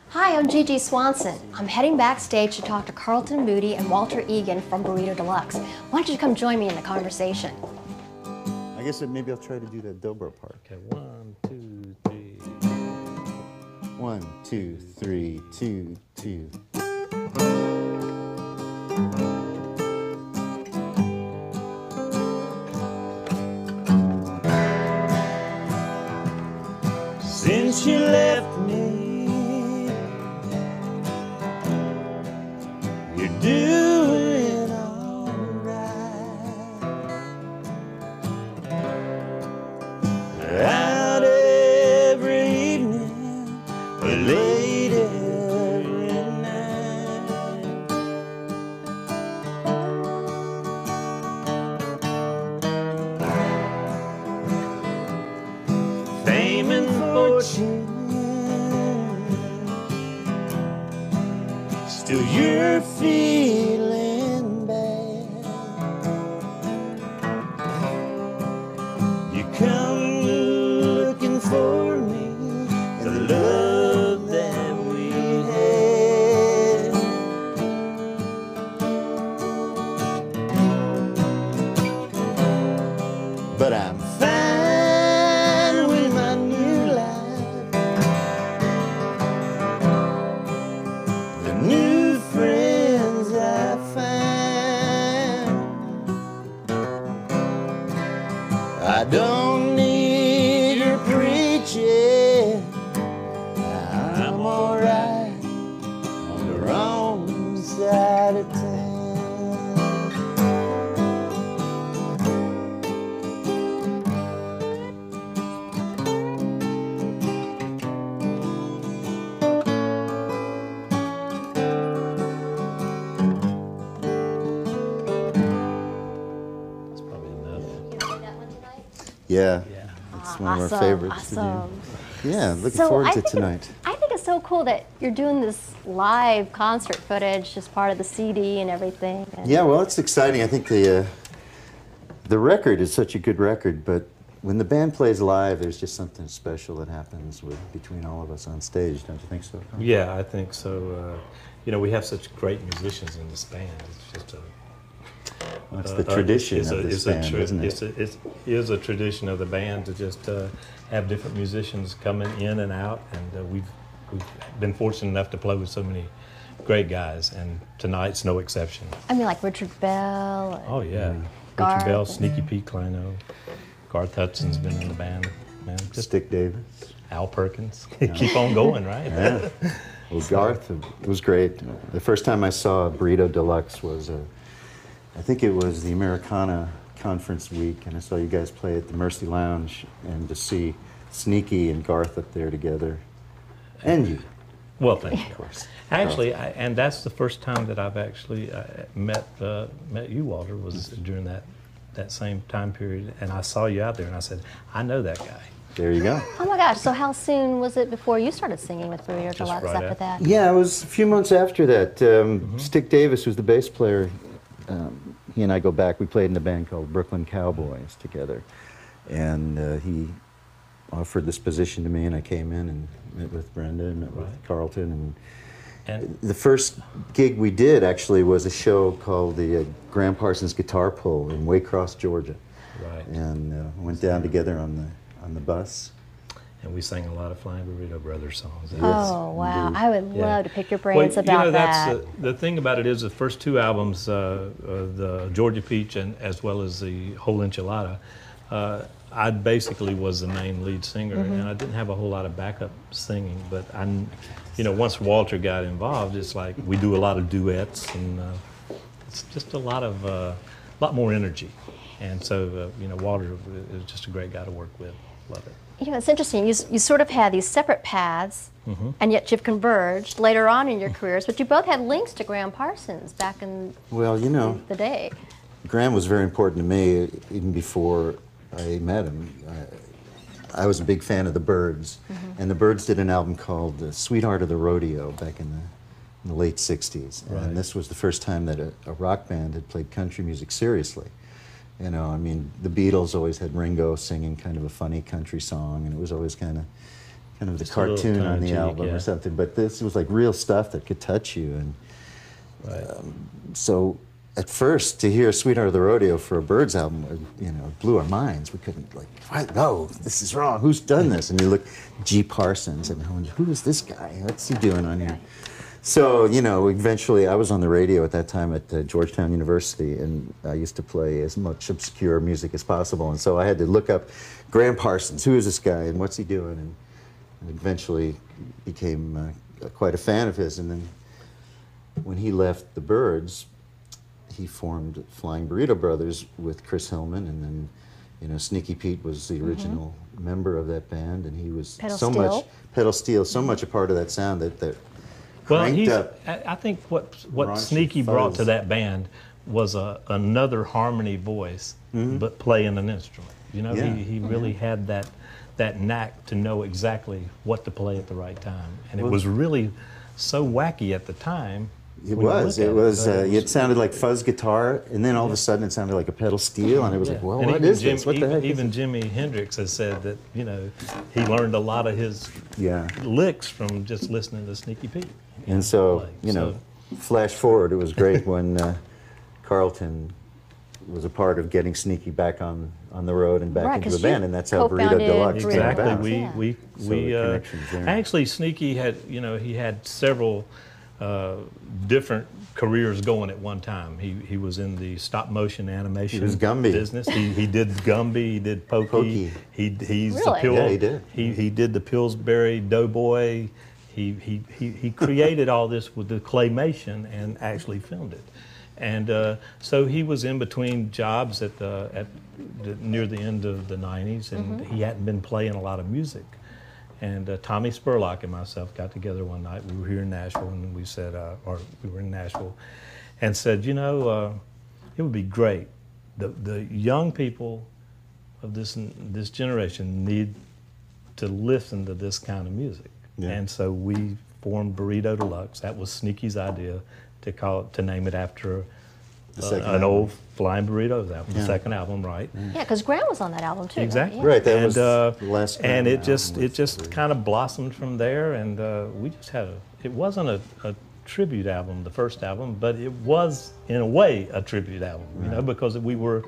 Hi, I'm Gigi Swanson. I'm heading backstage to talk to Carlton, Moody, and Walter Egan from Burrito Deluxe. Why don't you come join me in the conversation? I guess maybe I'll try to do that dobro part. Okay, 1, 2, 3. 1, 2, 3, 2, 2. Since you left me, you're doing all right. Out every evening, late every night. Fame and fortune, still you're feeling bad. You come looking for me, the love that we had. But I'm fine with my new life. The new friends I find. I don't need your preaching. I'm alright on the wrong side of town. That's probably enough. You gonna do that one tonight? Yeah, Yeah. it's one of our favorites Awesome. to do. Yeah, looking forward to tonight. I think it's so cool that you're doing this live concert footage as part of the CD and everything. And Yeah, well, it's exciting. I think the record is such a good record, but when the band plays live, there's just something special that happens between all of us on stage. Don't you think so? Yeah, I think so. You know, we have such great musicians in this band. It's just a Well, it's the tradition of this band, isn't it? It is a tradition of the band to just have different musicians coming in and out, and we've been fortunate enough to play with so many great guys, and tonight's no exception. I mean, like Richard Bell. And Oh yeah, Garth Richard Bell, and- Sneaky Pete Kleino, Garth Hudson's been in the band, man. Just Stick Davis. Al Perkins. Keep on going, right? Yeah. Well, Garth, it was great. The first time I saw Burrito Deluxe was, I think it was the Americana conference week, and I saw you guys play at the Mercy Lounge, and to see Sneaky and Garth up there together, and you, Well, thank you. of course. Actually, and that's the first time that I've actually met you, Walter, was during that same time period, and I saw you out there, and I said, I know that guy. There you go. Oh my gosh, so how soon was it before you started singing with Burrito Deluxe right after after. that? Yeah, it was a few months after that. Stick Davis, who's the bass player, he and I go back. We played in a band called Brooklyn Cowboys together, and he offered this position to me, and I came in and met with Brenda and met with Carlton, And the first gig we did actually was a show called the Graham Parsons Guitar Pull in Waycross, Georgia, right. and went down together on the bus. And we sang a lot of Flying Burrito Brothers songs. Oh, wow. indeed. I would Yeah. love to pick your brains Well, about you know, that. that's the thing about it is the first two albums, the Georgia Peach and as well as the Whole Enchilada, I basically was the main lead singer, and I didn't have a whole lot of backup singing. But you know, once Walter got involved, it's like we do a lot of duets, and it's just a lot more energy. And so, you know, Walter is just a great guy to work with. Love it. You know, it's interesting. You sort of had these separate paths, and yet you've converged later on in your careers, but you both had links to Graham Parsons back in Well, you know, the day. Graham was very important to me even before I met him. I was a big fan of the Byrds, and the Byrds did an album called Sweetheart of the Rodeo back in the late 60s. Right. And this was the first time that a rock band had played country music seriously. You know, I mean, the Beatles always had Ringo singing kind of a funny country song, and it was always kind kind of the Just a little cartoon on the tongue-in-cheek, album yeah. or something. But this was like real stuff that could touch you. And Right. so at first, to hear Sweetheart of the Rodeo for a Byrds album, you know, blew our minds. We couldn't, like, what? No, this is wrong. Who's done this? And you look, G. Parsons, and who is this guy? What's he doing on here? So, you know, eventually I was on the radio at that time at Georgetown University, and I used to play as much obscure music as possible. And so I had to look up Graham Parsons. Who is this guy, and what's he doing? And eventually became quite a fan of his. And then when he left the Byrds, he formed Flying Burrito Brothers with Chris Hillman, and then, you know, Sneaky Pete was the original member of that band, and he was pedal steel, so much a part of that sound that Well, cranked up. I think what raunchy Sneaky brought to fuzz. that band was another harmony voice, but playing an instrument. You know, Yeah. he really had that knack to know exactly what to play at the right time, and it was really so wacky at the time. It when you was. look at It was. but It sounded like fuzz guitar, and then all of a sudden it sounded like a pedal steel, and it was like, well, And what even is this? What the heck? is Even this? Jimi Hendrix has said that, you know, he learned a lot of his Yeah. licks from just listening to Sneaky Pete. And so, play. you know, flash forward, it was great when Carlton was a part of getting Sneaky back on the road and back Right, into 'cause the band, you and that's how Burrito co-founded Deluxe came Exactly. about. Yeah. We So the connection's there. actually Sneaky had, you know, he had several different careers going at one time. He was in the stop motion animation He was Gumby. business. He did Gumby. He did Pokey. He's the Really? Pill. Yeah, he did. He did the Pillsbury Doughboy. He created all this with the claymation and actually filmed it. And so he was in between jobs near the end of the 90s, and he hadn't been playing a lot of music. And Tommy Spurlock and myself got together one night. We were here in Nashville, and we said, we were in Nashville, and said, you know, it would be great. The young people of this generation need to listen to this kind of music. Yeah. And so we formed Burrito Deluxe. That was Sneaky's idea to name it after second an album. old Flying Burritos album, the Yeah. second album, right? Yeah, because Graham was on that album too. Exactly. Right, that and, was the last and Graham it just album it was just the- kind of blossomed from there, and we just had it wasn't a tribute album, the first album, but it was in a way a tribute album, you know, because we were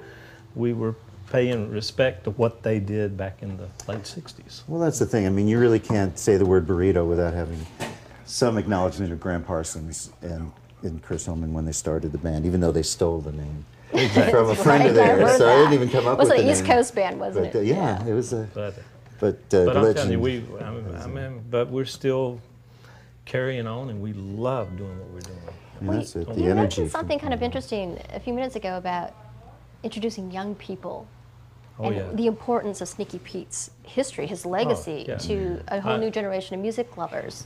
paying respect to what they did back in the late 60s. Well, that's the thing. I mean, you really can't say the word burrito without having some acknowledgement of Graham Parsons and Chris Hillman when they started the band, even though they stole the name from a friend of Right, I theirs. heard So I that. didn't even come up with Was the it an East name. Coast band, wasn't But, it? yeah, it was a. But But I'm legend. telling you, but we're still carrying on, and we love doing what we're doing. Yeah, that's it. The You energy. mentioned something kind of interesting a few minutes ago about introducing young people Oh, and yeah. the importance of Sneaky Pete's history, his legacy yeah. to a whole I- new generation of music lovers.